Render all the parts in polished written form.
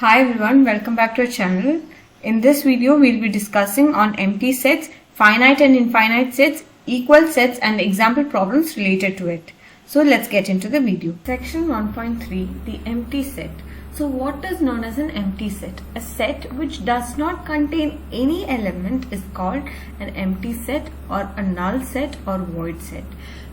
Hi everyone, welcome back to our channel. In this video, we'll be discussing on empty sets, finite and infinite sets, equal sets and example problems related to it. So let's get into the video. Section 1.3, the empty set. So what is known as an empty set? A set which does not contain any element is called an empty set or a null set or void set.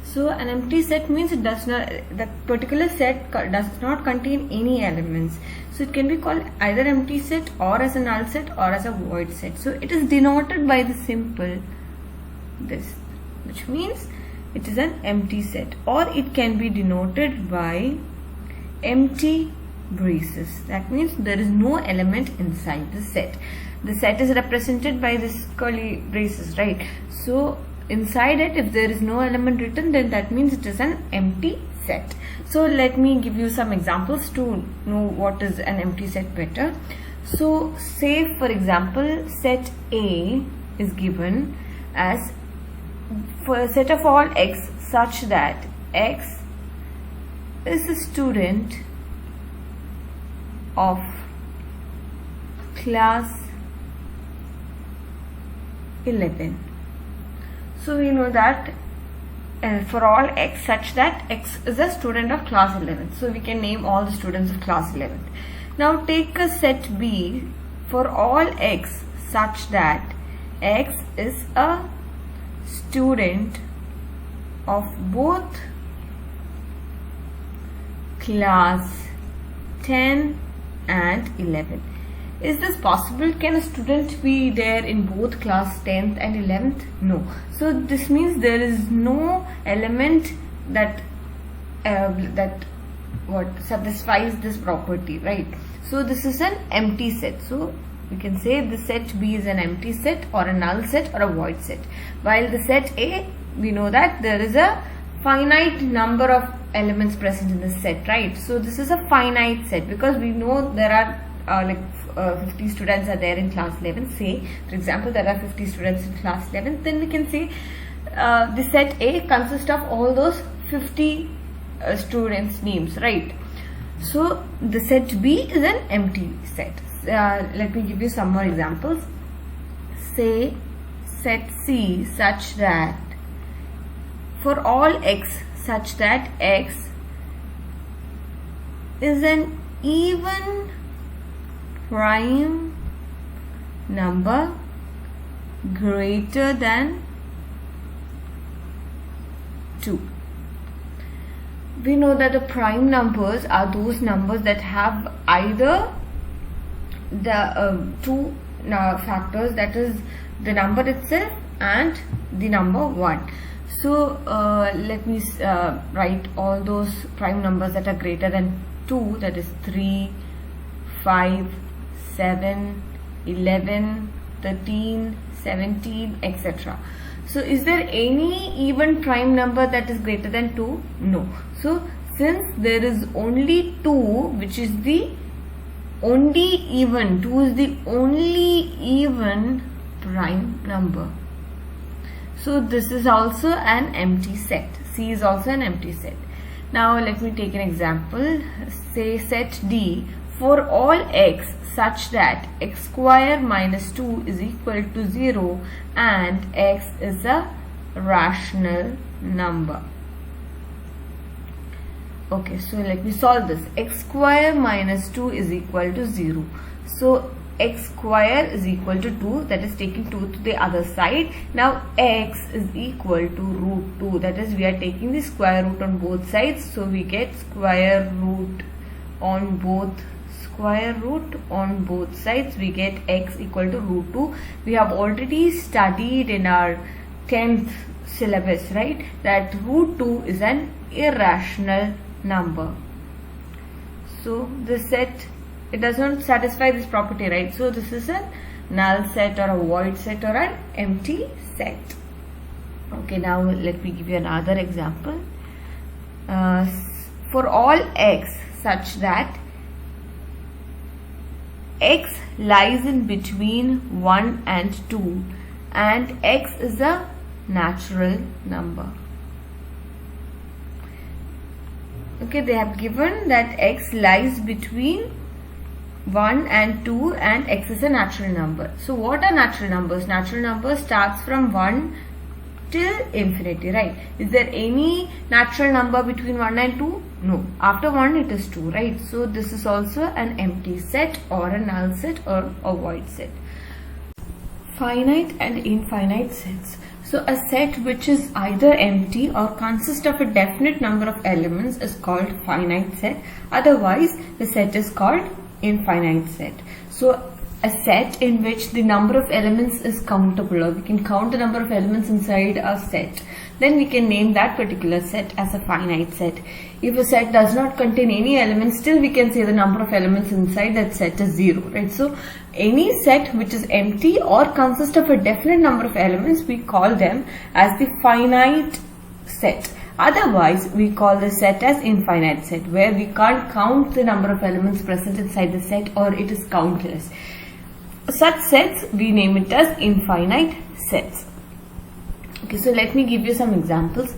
So an empty set means it does not, the particular set does not contain any elements. So it can be called either empty set or as a null set or as a void set. So it is denoted by the simple this, which means it is an empty set, or it can be denoted by empty braces. That means there is no element inside the set. The set is represented by this curly braces, right? So inside it, if there is no element written, then that means it is an empty set. So let me give you some examples to know what is an empty set better. So say for example, set A is given as for a set of all x such that x is a student of class 11. So we know that for all x such that x is a student of class 11. So we can name all the students of class 11. Now take a set B for all x such that x is a student of both class 10 and 11. Is this possible? Can a student be there in both class 10th and 11th? No. So this means there is no element that satisfies this property, right? So this is an empty set. So we can say the set B is an empty set or a null set or a void set. While the set A, we know that there is a finite number of elements present in the set, right? So this is a finite set because we know there are 50 students are there in class 11. Say for example there are 50 students in class 11, then we can say the set A consists of all those 50 students names, right? So the set B is an empty set. Let me give you some more examples. Say set C such that for all x such that x is an even prime number greater than 2. We know that the prime numbers are those numbers that have either the two factors, that is the number itself and the number 1. So let me write all those prime numbers that are greater than 2, that is 3, 5, 7, 11, 13, 17, etc. So is there any even prime number that is greater than 2? No. So since there is only 2, which is the only even, 2 is the only even prime number. So this is also an empty set. C is also an empty set. Now let me take an example. Say set D for all x such that x square minus 2 is equal to 0 and x is a rational number. Okay, so let me solve this. X square minus 2 is equal to 0. So x square is equal to 2, that is taking 2 to the other side. Now x is equal to root 2, that is we are taking the square root on both sides. So we get square root on both sides. We get x equal to root 2. We have already studied in our 10th syllabus, right, that root 2 is an irrational number. So the set, it does not satisfy this property, right? So this is a null set or a void set or an empty set. Okay, now let me give you another example. For all x such that x lies in between 1 and 2 and x is a natural number. Okay, they have given that x lies between 1 and 2 and x is a natural number. So what are natural numbers? Natural numbers starts from 1 till infinity, right? Is there any natural number between 1 and 2? No. After 1 it is 2, right? So this is also an empty set or a null set or a void set. Finite and infinite sets. So a set which is either empty or consists of a definite number of elements is called finite set. Otherwise the set is called infinite set. So a set in which the number of elements is countable, or we can count the number of elements inside a set, then we can name that particular set as a finite set. If a set does not contain any elements, still we can say the number of elements inside that set is 0, right? So any set which is empty or consists of a definite number of elements, we call them as the finite set. Otherwise, we call the set as infinite set, where we can't count the number of elements present inside the set, or it is countless. Such sets, we name it as infinite sets. Okay, so let me give you some examples.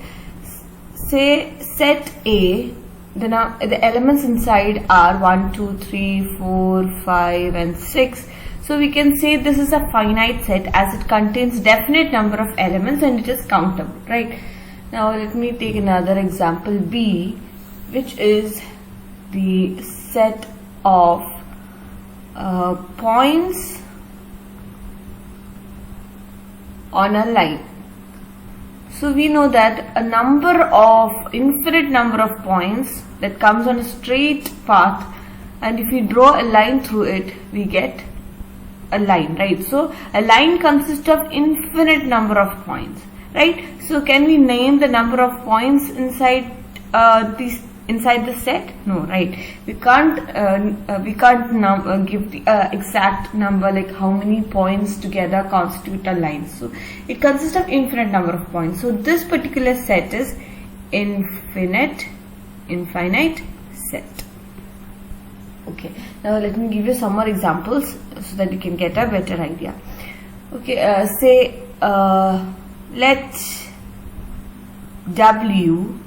Say set A, the elements inside are 1, 2, 3, 4, 5 and 6. So we can say this is a finite set as it contains definite number of elements and it is countable, right? Now let me take another example B, which is the set of points on a line. So we know that infinite number of points that comes on a straight path, and if we draw a line through it, we get a line, right? So a line consists of infinite number of points, right? So can we name the number of points inside inside the set? No, right? We can't give the exact number, like how many points together constitute a line. So it consists of infinite number of points. So this particular set is infinite set. Okay, now let me give you some more examples so that you can get a better idea. Okay, say let W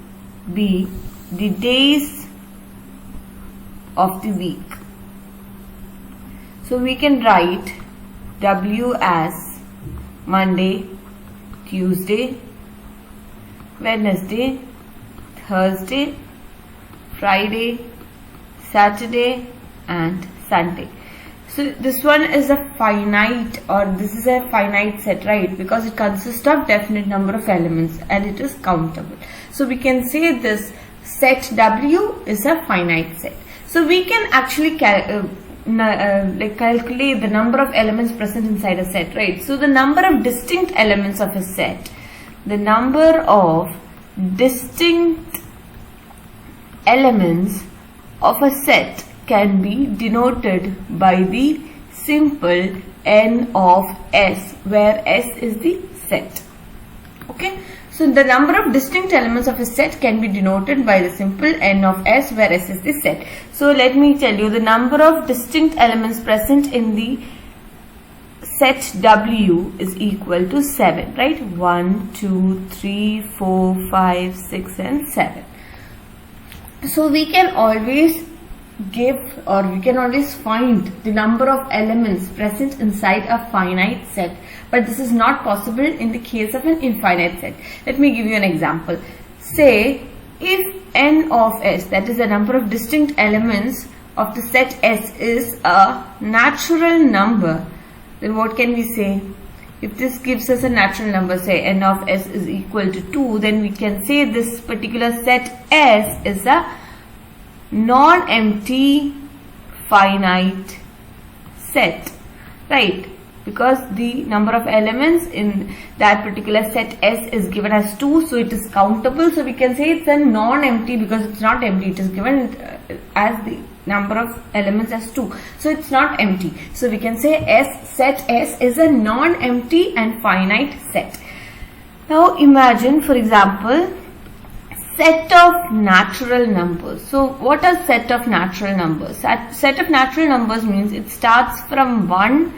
be the days of the week. So we can write W as Monday, Tuesday, Wednesday, Thursday, Friday, Saturday and Sunday. So this one is a finite, or this is a finite set, right? Because it consists of definite number of elements and it is countable. So we can say this set W is a finite set. So we can actually calculate the number of elements present inside a set, right? So the number of distinct elements of a set, the number of distinct elements of a set can be denoted by the simple n of s, where s is the set. Okay, so the number of distinct elements of a set can be denoted by the simple n of s, where s is the set. So let me tell you, the number of distinct elements present in the set W is equal to 7, right? 1, 2, 3, 4, 5, 6 and 7. So we can always find the number of elements present inside a finite set, but this is not possible in the case of an infinite set. Let me give you an example. Say if n of s, that is the number of distinct elements of the set S, is a natural number, then what can we say? If this gives us a natural number, say n of s is equal to 2, then we can say this particular set S is a non-empty finite set, right? Because the number of elements in that particular set S is given as 2, so it is countable. So we can say it's a non-empty, because it's not empty, it is given as the number of elements as 2, so it's not empty. So we can say set S is a non-empty and finite set. Now imagine, for example, set of natural numbers. So what are set of natural numbers? Set of natural numbers means it starts from 1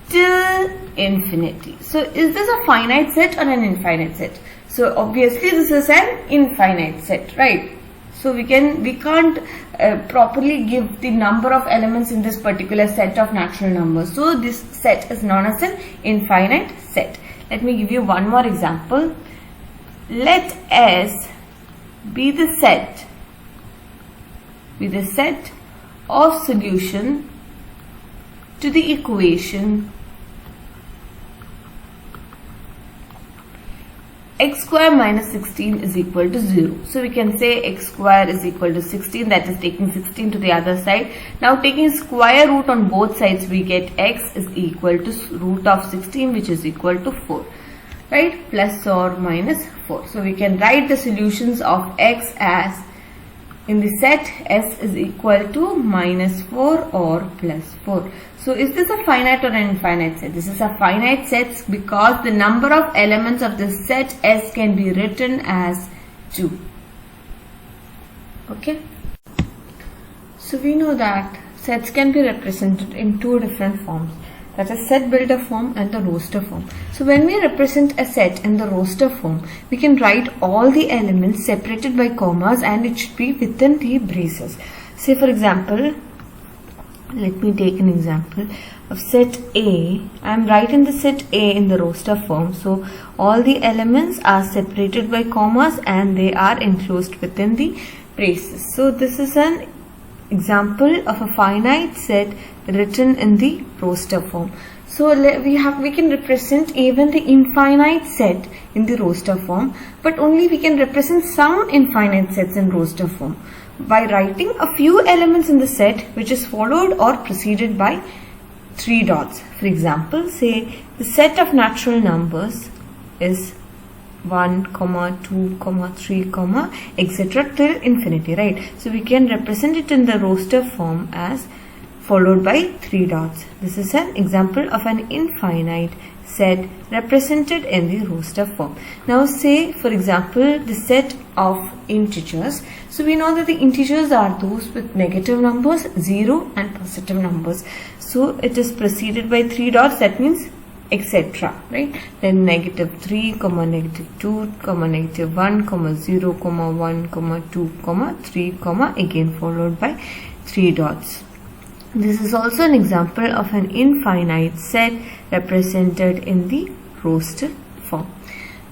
till infinity. So is this a finite set or an infinite set? So obviously this is an infinite set, right? So we can't properly give the number of elements in this particular set of natural numbers. So this set is known as an infinite set. Let me give you one more example. Let S be the set of solution to the equation x square minus 16 is equal to 0. So we can say x square is equal to 16, that is taking 16 to the other side. Now taking square root on both sides, we get x is equal to root of 16, which is equal to 4, right? Plus or minus 4. So we can write the solutions of x as in the set S is equal to minus 4 or plus 4. So is this a finite or an infinite set? This is a finite set because the number of elements of the set S can be written as 2. Okay. So we know that sets can be represented in two different forms. That is set builder form and the roster form. So when we represent a set in the roster form, we can write all the elements separated by commas and it should be within the braces. Say for example, let me take an example of set A. I am writing the set A in the roster form. So all the elements are separated by commas and they are enclosed within the braces. So this is an example of a finite set written in the roster form. So we can represent even the infinite set in the roster form, but only we can represent some infinite sets in roster form by writing a few elements in the set which is followed or preceded by 3 dots. For example, say the set of natural numbers is 1, 2, 3, etc. till infinity, right? So we can represent it in the roster form as followed by 3 dots. This is an example of an infinite set represented in the roster form. Now say for example the set of integers. So we know that the integers are those with negative numbers, 0 and positive numbers. So it is preceded by 3 dots, that means etc. right? Then negative 3, negative 2, negative 1, 0, 1, 2, 3, again followed by 3 dots. This is also an example of an infinite set represented in the roster form.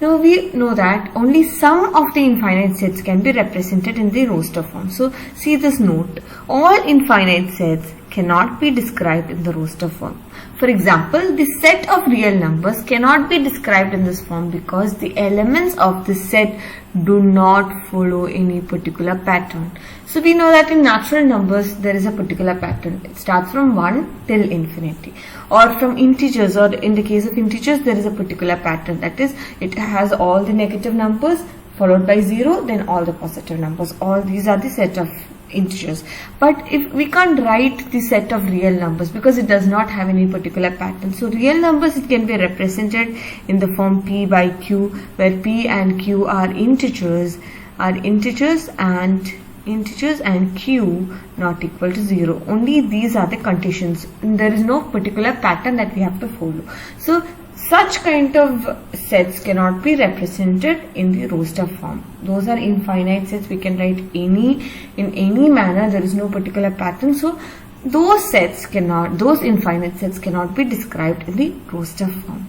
Now we know that only some of the infinite sets can be represented in the roster form. So see this note, all infinite sets cannot be described in the roster form. For example, the set of real numbers cannot be described in this form because the elements of the set do not follow any particular pattern. So we know that in natural numbers there is a particular pattern. It starts from 1 till infinity. Or from integers, or in the case of integers there is a particular pattern. That is, it has all the negative numbers followed by 0, then all the positive numbers. All these are the set of integers. But if we can't write the set of real numbers because it does not have any particular pattern. So real numbers, it can be represented in the form P by Q, where P and Q are integers and Q not equal to 0. Only these are the conditions. There is no particular pattern that we have to follow. So such kind of sets cannot be represented in the roster form. Those are infinite sets. We can write in any manner. There is no particular pattern. So those infinite sets cannot be described in the roster form.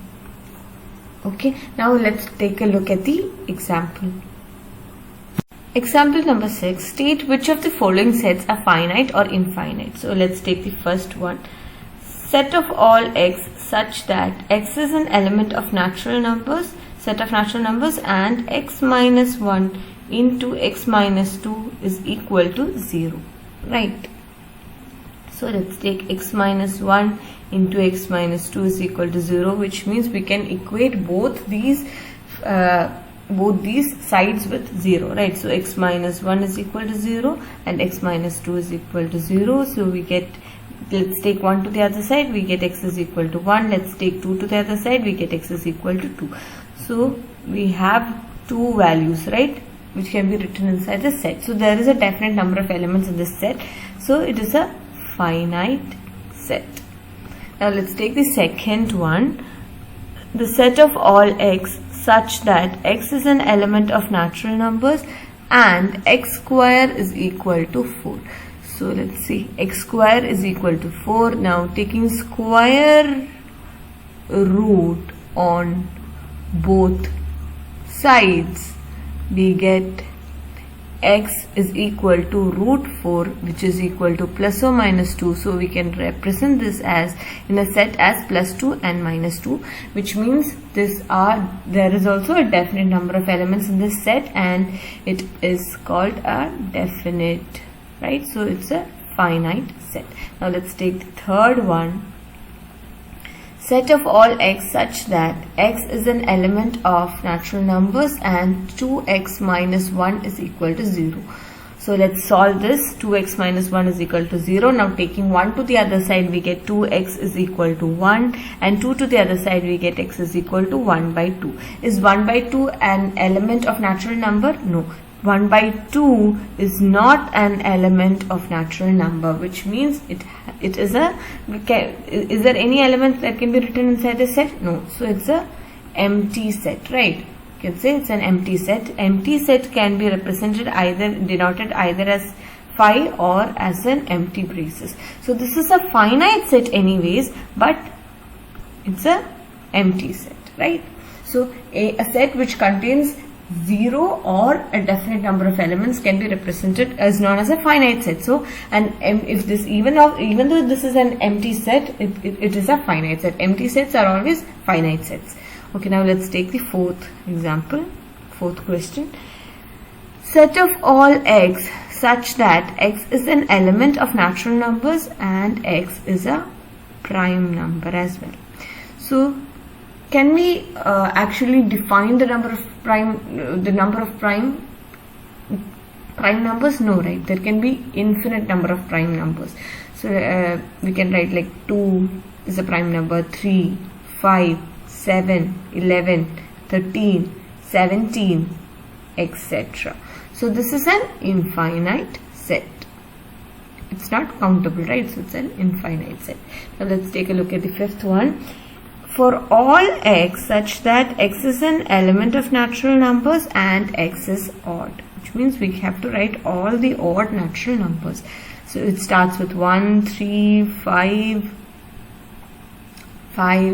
Okay. Now let's take a look at the example. Example number 6. State which of the following sets are finite or infinite. So let's take the first one. Set of all x such that x is an element of natural numbers, set of natural numbers, and x minus 1 into x minus 2 is equal to 0. Right. So let's take x minus 1 into x minus 2 is equal to 0, which means we can equate both these sides with 0, right? So x minus 1 is equal to 0 and x minus 2 is equal to 0. So we get, let's take 1 to the other side, we get x is equal to 1. Let's take 2 to the other side, we get x is equal to 2. So we have two values, right, which can be written inside the set. So there is a definite number of elements in this set. So it is a finite set. Now let's take the second one. The set of all x such that x is an element of natural numbers and x square is equal to 4. So let's see, x square is equal to 4. Now taking square root on both sides, we get x is equal to root 4, which is equal to plus or minus 2. So we can represent this as in a set as plus 2 and minus 2, which means there is also a definite number of elements in this set, and it is called a definite, right? So it's a finite set. Now let's take the third one. Set of all x such that x is an element of natural numbers and 2x minus 1 is equal to 0. So let's solve this. 2x minus 1 is equal to 0. Now taking 1 to the other side, we get 2x is equal to 1, and 2 to the other side, we get x is equal to 1 by 2. Is 1 by 2 an element of natural number? No. 1 by 2 is not an element of natural number, which means it is a, is there any element that can be written inside a set? No. So it's a empty set, right? You can say it's an empty set. Empty set can be represented denoted either as phi or as an empty braces. So this is a finite set anyways, but it's a empty set, right? So a set which contains 0 or a definite number of elements can be represented as known as a finite set. So, and if this even though this is an empty set, it is a finite set. Empty sets are always finite sets. Okay, now let's take the fourth example, fourth question. Set of all x such that x is an element of natural numbers and x is a prime number as well. So can we actually define the number of prime numbers? No, right? There can be infinite number of prime numbers. So we can write like 2 is a prime number, 3, 5, 7, 11, 13, 17, etc. So this is an infinite set. It's not countable, right? So it's an infinite set. Now let's take a look at the fifth one. For all x such that x is an element of natural numbers and x is odd, which means we have to write all the odd natural numbers. So it starts with 1, 3, 5,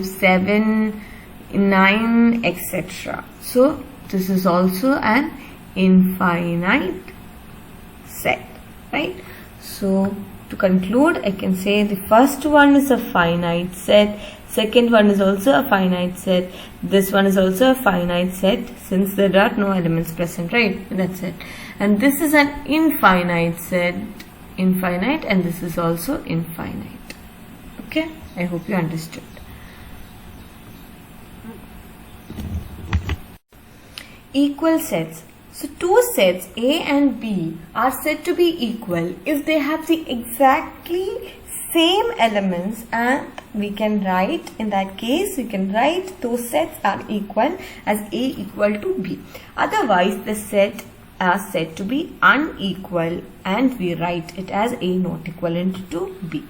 7, 9, etc. So this is also an infinite set, right? So to conclude, I can say the first one is a finite set, second one is also a finite set, this one is also a finite set since there are no elements present, right? That's it. And this is an infinite set, infinite, and this is also infinite. Okay, I hope you understood. Equal sets. So two sets A and B are said to be equal if they have the exactly same elements, and we can write, in that case we can write those sets are equal as A equal to B. Otherwise the set are said to be unequal and we write it as A not equivalent to B.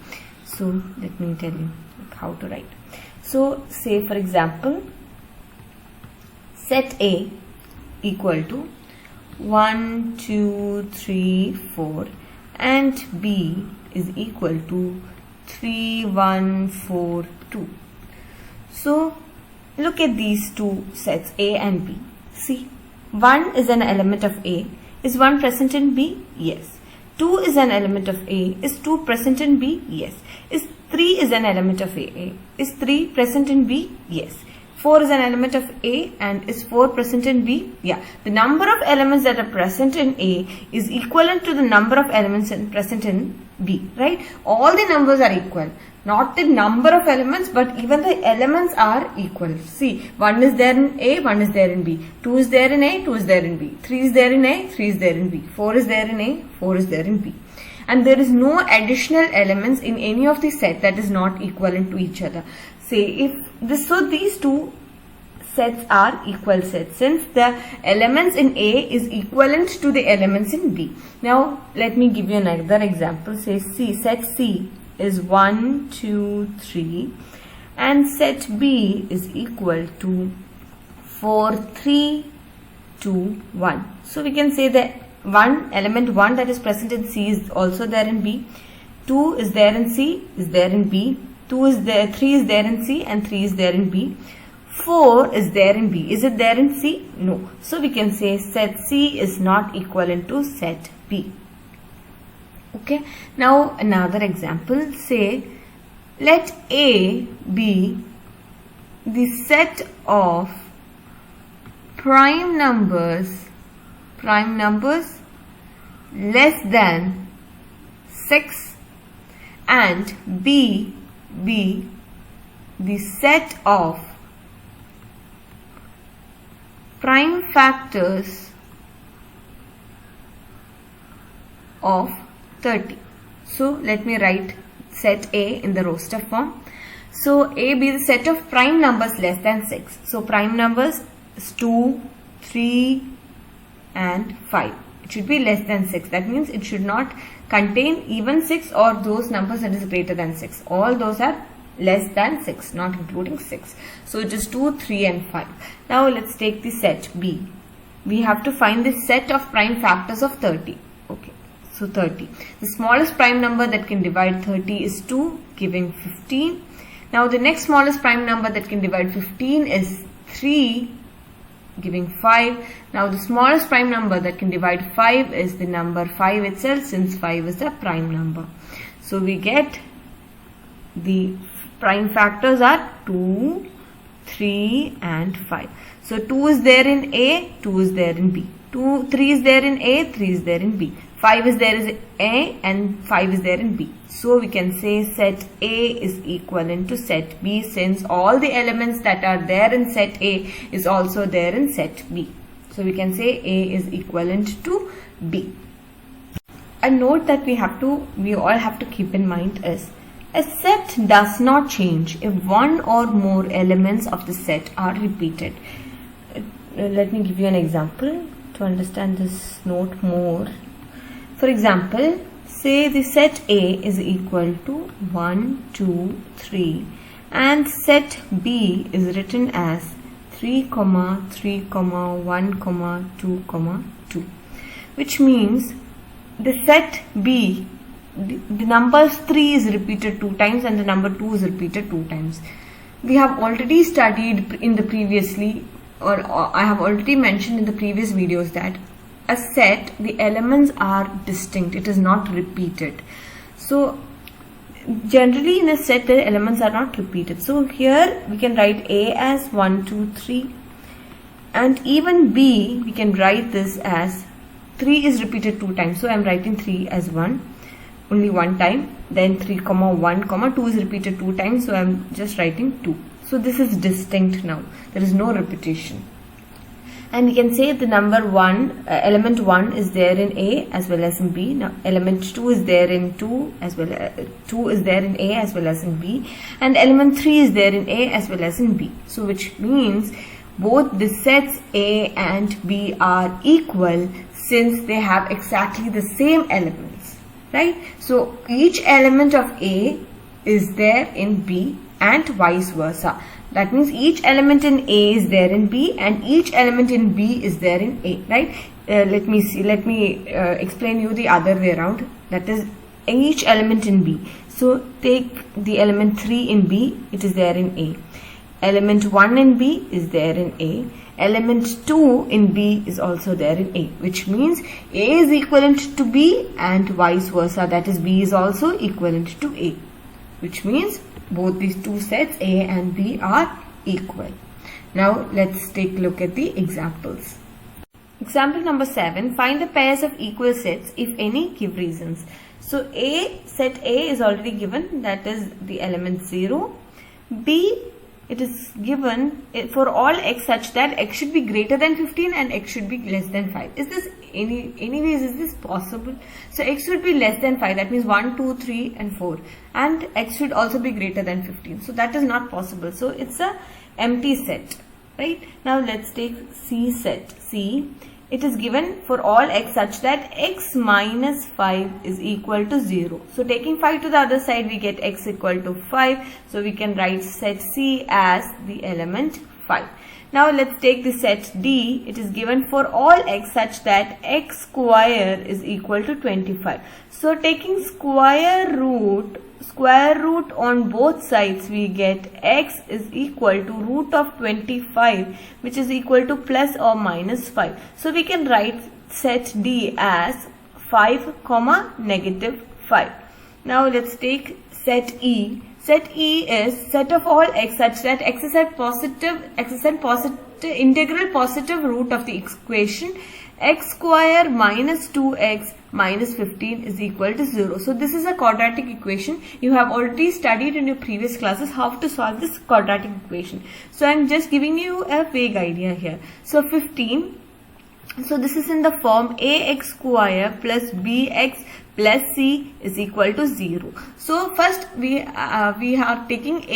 So let me tell you how to write. So say for example, set A equal to 1, 2, 3, 4 and B is equal to 3, 1, 4, 2. So look at these two sets A and B. See, 1 is an element of A. Is 1 present in B? Yes. 2 is an element of A. Is 2 present in B? Yes. Is 3 is an element of A? Is 3 present in B? Yes. 4 is an element of A and is 4 present in B? Yeah. The number of elements that are present in A is equivalent to the number of elements present in B, right? All the numbers are equal. Not the number of elements, but even the elements are equal. See, 1 is there in A, 1 is there in B. 2 is there in A, 2 is there in B. 3 is there in A, 3 is there in B. 4 is there in A, 4 is there in B. And there is no additional elements in any of the set that is not equivalent to each other. Say if this, so these two sets are equal sets since the elements in A is equivalent to the elements in B. Now let me give you another example. Say C, set C is 1, 2, 3 and set B is equal to 4, 3, 2, 1. So we can say that element 1 that is present in C is also there in B. 2 is there in C, is there in B. 3 is there in C, and 3 is there in B. 4 is there in B. Is it there in C? No. So we can say set C is not equivalent to set B. Okay. Now another example. Say let A be the set of prime numbers less than 6 and B be the set of prime factors of 30. So let me write set A in the roster form. So A be the set of prime numbers less than 6. So prime numbers is 2, 3 and 5. It should be less than 6. That means it should not contain even 6 or those numbers that is greater than 6. All those are less than 6, not including 6. So it is 2, 3 and 5. Now let's take the set B. We have to find the set of prime factors of 30. Okay, so 30. The smallest prime number that can divide 30 is 2, giving 15. Now the next smallest prime number that can divide 15 is 3, giving 5. Now the smallest prime number that can divide 5 is the number 5 itself, since 5 is a prime number. So we get the prime factors are 2, 3 and 5. So 2 is there in A, 2 is there in B. 3 is there in A, 3 is there in B. 5 is there in A and 5 is there in B. So we can say set A is equivalent to set B, since all the elements that are there in set A is also there in set B. So we can say A is equivalent to B. A note that we all have to keep in mind is a set does not change if one or more elements of the set are repeated. Let me give you an example to understand this note more. For example, say the set A is equal to 1, 2, 3 and set B is written as 3, 3, 1, 2, 2, which means the set B, the number 3 is repeated 2 times and the number 2 is repeated 2 times. We have already studied in the previously, or I have already mentioned in the previous videos that a set, the elements are distinct, it is not repeated. So generally in a set the elements are not repeated. So here we can write A as 1, 2, 3 and even B we can write this as 3 is repeated 2 times. So I am writing 3 as 1 only one time, then 3, 1, 2 is repeated 2 times, so I am just writing 2. So this is distinct now, there is no repetition. And we can say the number 1, element 1 is there in A as well as in B. Now element 2 is there in 2 as well as 2 is there in A as well as in B, and element 3 is there in A as well as in B. So which means both the sets A and B are equal since they have exactly the same elements, right? So each element of A is there in B and vice versa. That means each element in A is there in B and each element in B is there in A, right? Let me explain you the other way around. That is each element in B. So take the element 3 in B, it is there in A. Element 1 in B is there in A. Element 2 in B is also there in A, which means A is equivalent to B and vice versa. That is B is also equivalent to A, which means both these two sets A and B are equal. Now let's take a look at the examples. Example number 7. Find the pairs of equal sets, if any, give reasons. So set A is already given, that is the element 0. B, it is given for all x such that x should be greater than 15 and x should be less than 5. Is this anyways is this possible? So x should be less than 5, that means 1, 2, 3 and 4, and x should also be greater than 15. So that is not possible. So it's a empty set, right? Now let's take C set. C, it is given for all x such that x minus 5 is equal to 0. So taking 5 to the other side, we get x equal to 5. So we can write set C as the element 5. Now let's take the set D. It is given for all x such that x square is equal to 25. So taking square root on both sides, we get x is equal to root of 25, which is equal to plus or minus 5. So we can write set D as 5, negative 5. Now let's take set E. Set E is set of all x such that x is at integral positive root of the equation x square minus 2x minus 15 is equal to 0. So this is a quadratic equation. You have already studied in your previous classes how to solve this quadratic equation. So I am just giving you a vague idea here. So 15. So this is in the form ax square plus bx plus c is equal to 0. So first we are taking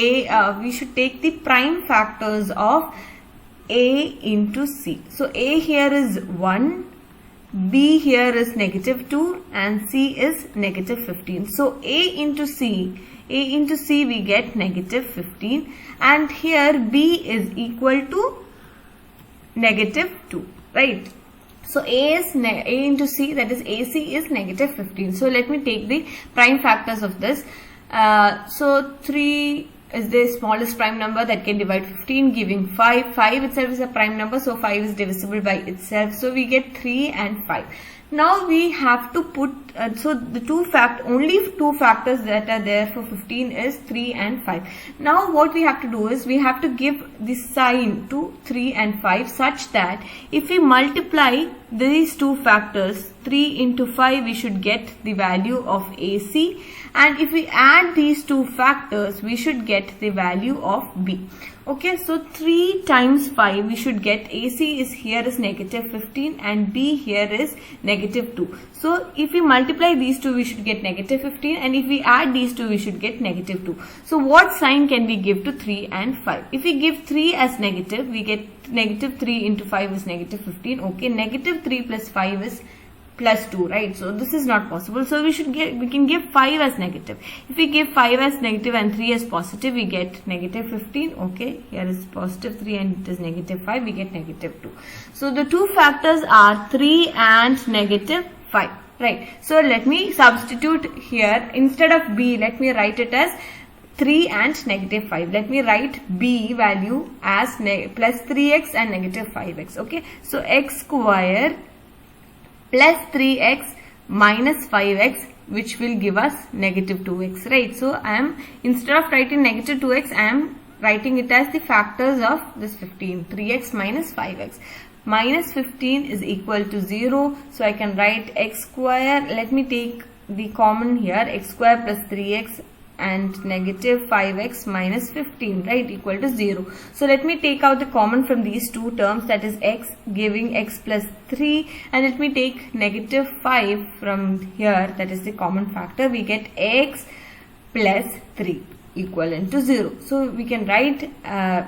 we should take the prime factors of a into c. So a here is 1, b here is negative 2 and c is negative 15. So a into c we get negative 15 and here b is equal to negative 2, right? So a into c, that is AC is negative 15. So let me take the prime factors of this. So 3 is the smallest prime number that can divide 15, giving 5. 5 itself is a prime number, so 5 is divisible by itself. So we get 3 and 5. Now we have to put, so the only two factors that are there for 15 is 3 and 5. Now what we have to do is we have to give the sign to 3 and 5 such that if we multiply these two factors, 3 into 5, we should get the value of AC, and if we add these two factors, we should get the value of B. Okay, so 3 times 5 we should get AC is here is negative 15 and B here is negative 2. So if we multiply these two, we should get negative 15, and if we add these two, we should get negative 2. So what sign can we give to 3 and 5? If we give 3 as negative, we get negative 3 into 5 is negative 15. Okay, negative 3 plus 5 is plus 2, right? So this is not possible. So we can give 5 as negative. If we give 5 as negative and 3 as positive, we get negative 15. Okay, here is positive 3 and it is negative 5, we get negative 2. So the two factors are 3 and negative 5, right? So let me substitute here. Instead of B, let me write it as 3 and negative 5. Let me write B value as plus 3x and negative 5x. Okay, so x square plus 3x minus 5x, which will give us negative 2x, right? So I am, instead of writing negative 2x, I am writing it as the factors of this 15, 3x minus 5x. Minus 15 is equal to 0. So I can write x square, let me take the common here, x square plus 3x and negative 5x minus 15, right, equal to 0. So let me take out the common from these two terms, that is x, giving x plus 3, and let me take negative 5 from here, that is the common factor. We get x plus 3 equivalent to 0. So we can write,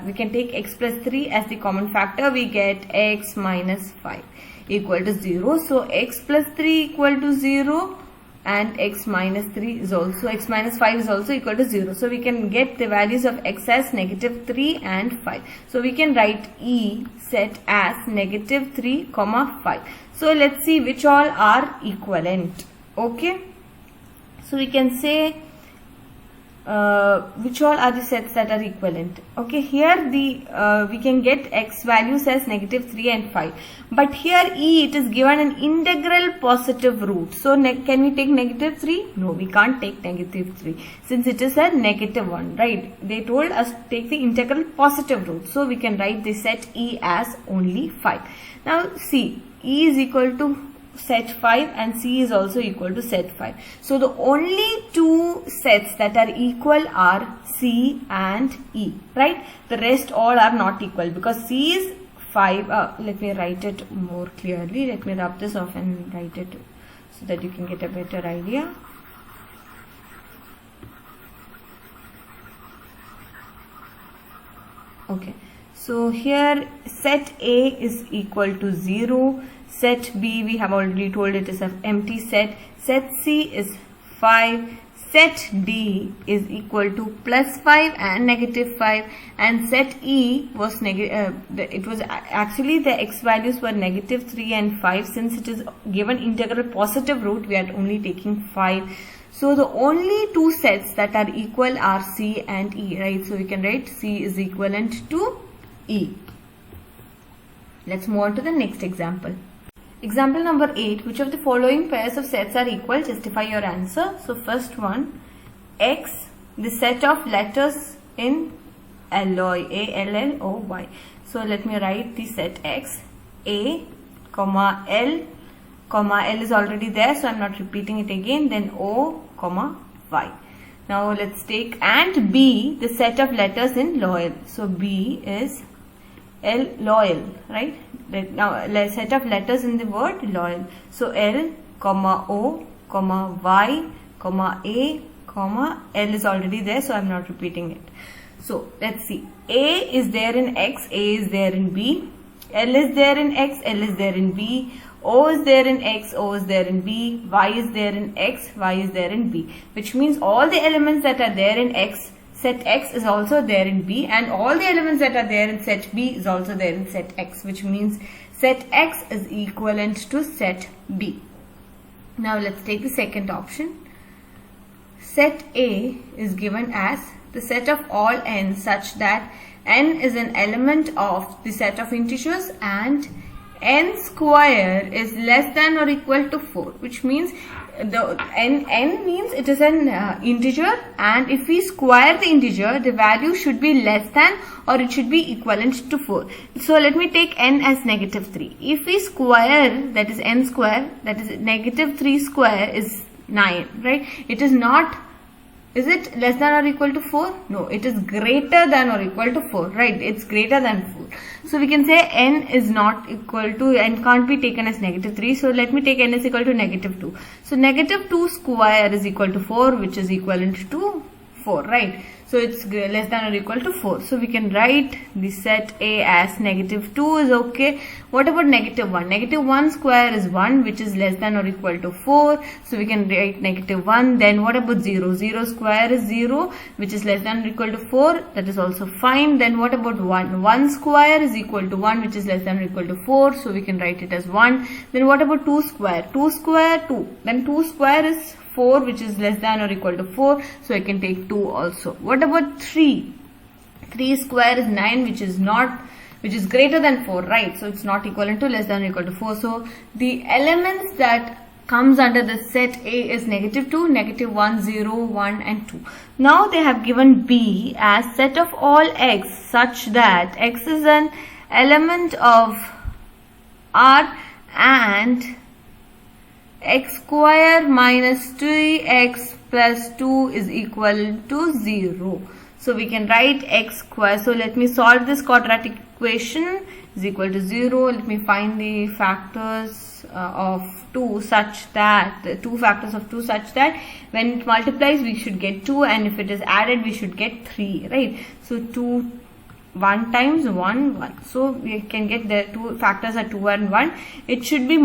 we can take x plus 3 as the common factor. We get x minus 5 equal to 0. So x plus 3 equal to 0. And x minus 3 is also, x minus 5 is also equal to 0. So we can get the values of x as negative 3 and 5. So we can write E set as negative 3, 5. So let's see which all are equivalent. Okay. So we can say which all are the sets that are equivalent. Okay, here the we can get x values as negative 3 and 5, but here E, it is given an integral positive root. So can we take negative 3? No, we can't take negative 3 since it is a negative one, right? They told us take the integral positive root. So we can write the set E as only 5. Now see, E is equal to set 5 and C is also equal to set 5. So the only two sets that are equal are C and E, right? The rest all are not equal because C is 5. Let me write it more clearly. Let me rub this off and write it so that you can get a better idea. Okay, so here set A is equal to 0. Set B, we have already told it is an empty set. Set C is 5. set D is equal to +5 and -5, and set E was it was actually the x values were -3 and 5. Since it is given integral positive root, we are only taking 5. So the only two sets that are equal are C and E, right? So we can write C is equivalent to E. Let's move on to the next example. Example number 8. Which of the following pairs of sets are equal? Justify your answer. So first one, X, the set of letters in alloy, A-L-L-O-Y. So let me write the set X, A, comma L, comma L is already there, so I'm not repeating it again. Then O, comma Y. Now let's take, and B, the set of letters in loyal. So B is L, loyal, right? Now set of letters in the word loyal. So L, comma O, comma Y, comma A, comma L is already there, so I'm not repeating it. So let's see. A is there in X, A is there in B. L is there in X, L is there in B. O is there in X, O is there in B. Y is there in X, Y is there in B. Which means all the elements that are there in X, set X is also there in B, and all the elements that are there in set B is also there in set X, which means set X is equivalent to set B. Now let's take the second option. Set A is given as the set of all n such that n is an element of the set of integers and n square is less than or equal to 4, which means the n means it is an integer, and if we square the integer, the value should be less than or it should be equivalent to 4. So let me take n as -3. If we square, that is n square, that is -3 square is 9, right? It is not, is it less than or equal to 4? No, it is greater than or equal to 4, right? It's greater than 4. So we can say n is not equal to, n can't be taken as -3. So let me take n is equal to -2. So -2 square is equal to 4, which is equivalent to 4, right? So it's less than or equal to 4. So we can write the set A as -2 is okay. What about -1? -1 square is 1, which is less than or equal to 4. So we can write -1. Then what about 0? 0 square is 0, which is less than or equal to 4. That is also fine. Then what about 1? 1 square is equal to 1, which is less than or equal to 4. So we can write it as 1. Then what about 2 square? 2 square, 2. Then 2 square is 4, which is less than or equal to 4. So I can take 2 also. What about 3? 3 square is 9, which is greater than 4, right? So it's not equivalent to less than or equal to 4. So the elements that comes under the set A is -2, -1, 0, 1 and 2. Now they have given B as set of all x such that x is an element of R and x square minus 2x plus 2 is equal to 0. So we can write x square. So let me solve this quadratic equation is equal to 0. Let me find the factors of 2 such that, when it multiplies we should get 2, and if it is added we should get 3, right? So 1 times 1, 1. So we can get the two factors are 2 and 1. It should be,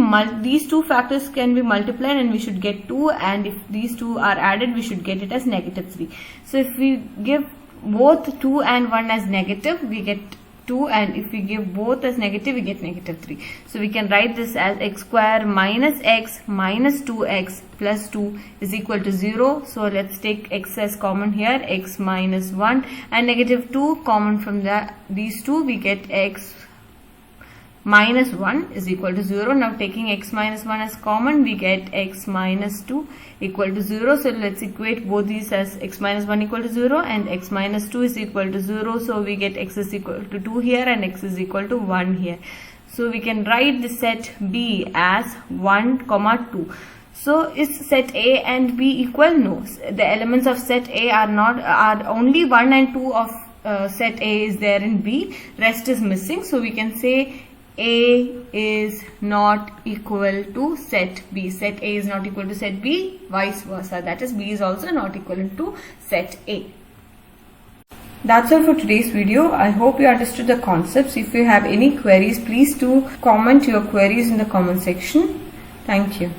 these two factors can be multiplied and we should get 2, and if these two are added we should get it as -3. So if we give both 2 and 1 as negative, we get 2, and if we give both as negative, we get -3. So we can write this as x square minus x minus 2x plus 2 is equal to 0. So let's take x as common here, x minus 1 and -2 common from these two, we get x minus 1 is equal to 0. Now taking x minus 1 as common, we get x minus 2 equal to 0. So let's equate both these as x minus 1 equal to 0 and x minus 2 is equal to 0. So we get x is equal to 2 here and x is equal to 1 here. So we can write the set B as 1, 2. So is set A and B equal? No. The elements of set A are only 1 and 2 of set A is there in B. Rest is missing. So we can say A is not equal to set B. Set A is not equal to set B, vice versa. That is, B is also not equivalent to set A. That's all for today's video. I hope you understood the concepts. If you have any queries, please do comment your queries in the comment section. Thank you.